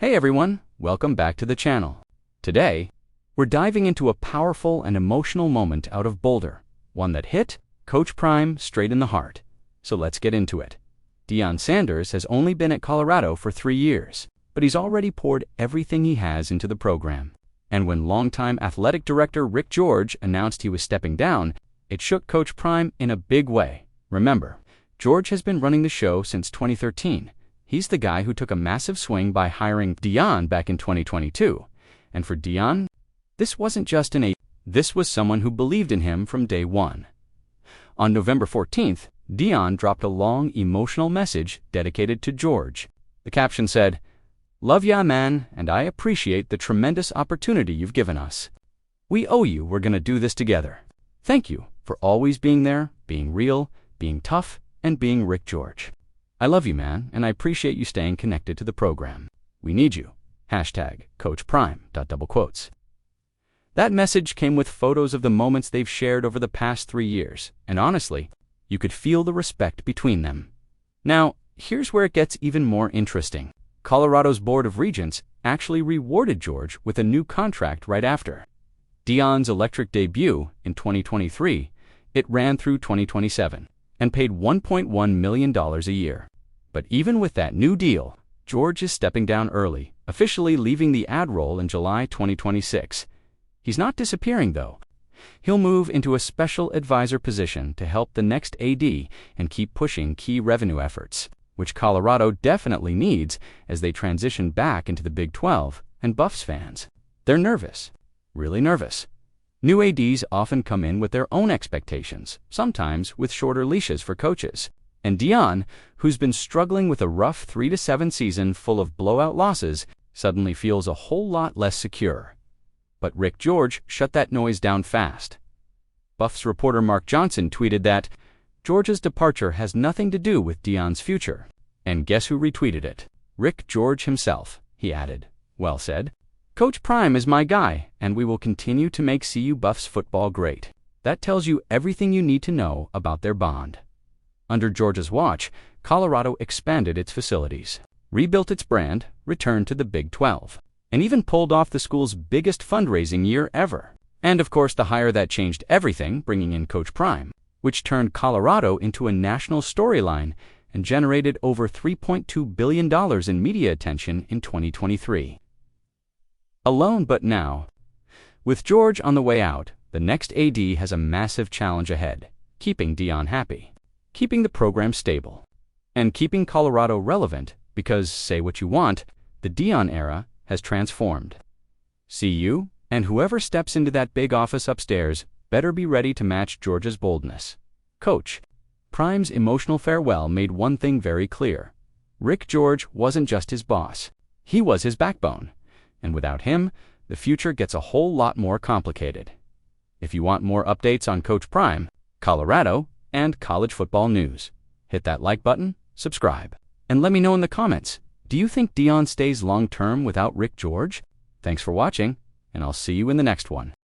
Hey everyone, welcome back to the channel. Today, we're diving into a powerful and emotional moment out of Boulder, one that hit Coach Prime straight in the heart. So let's get into it. Deion Sanders has only been at Colorado for 3 years, but he's already poured everything he has into the program. And when longtime athletic director Rick George announced he was stepping down, it shook Coach Prime in a big way. Remember, George has been running the show since 2013. He's the guy who took a massive swing by hiring Deion back in 2022. And for Deion, this wasn't just this was someone who believed in him from day one. On November 14th, Deion dropped a long, emotional message dedicated to George. The caption said, "Love ya, man, and I appreciate the tremendous opportunity you've given us. We owe you, we're gonna do this together. Thank you for always being there, being real, being tough, and being Rick George. I love you, man, and I appreciate you staying connected to the program. We need you. #Coach Prime. That message came with photos of the moments they've shared over the past 3 years, and honestly, you could feel the respect between them. Now, here's where it gets even more interesting. Colorado's Board of Regents actually rewarded George with a new contract right after. Deion's electric debut in 2023, it ran through 2027 and paid $1.1 million a year. But even with that new deal, George is stepping down early, officially leaving the ad role in July 2026. He's not disappearing, though. He'll move into a special advisor position to help the next AD and keep pushing key revenue efforts, which Colorado definitely needs as they transition back into the Big 12, and Buffs fans, they're nervous, really nervous. New ADs often come in with their own expectations, sometimes with shorter leashes for coaches. And Deion, who's been struggling with a rough 3 to 7 season full of blowout losses, suddenly feels a whole lot less secure. But Rick George shut that noise down fast. Buffs reporter Mark Johnson tweeted that, "George's departure has nothing to do with Deion's future." And guess who retweeted it? Rick George himself. He added, "Well said. Coach Prime is my guy, and we will continue to make CU Buffs football great." That tells you everything you need to know about their bond. Under George's watch, Colorado expanded its facilities, rebuilt its brand, returned to the Big 12, and even pulled off the school's biggest fundraising year ever. And of course, the hire that changed everything, bringing in Coach Prime, which turned Colorado into a national storyline and generated over $3.2 billion in media attention in 2023. Alone but now, with George on the way out, the next AD has a massive challenge ahead: keeping Deion happy, keeping the program stable, and keeping Colorado relevant because, say what you want, the Deion era has transformed. CU, and whoever steps into that big office upstairs, better be ready to match George's boldness. Coach Prime's emotional farewell made one thing very clear. Rick George wasn't just his boss. He was his backbone. And without him, the future gets a whole lot more complicated. If you want more updates on Coach Prime, Colorado, and college football news, hit that like button, subscribe, and let me know in the comments, do you think Deion stays long-term without Rick George? Thanks for watching, and I'll see you in the next one.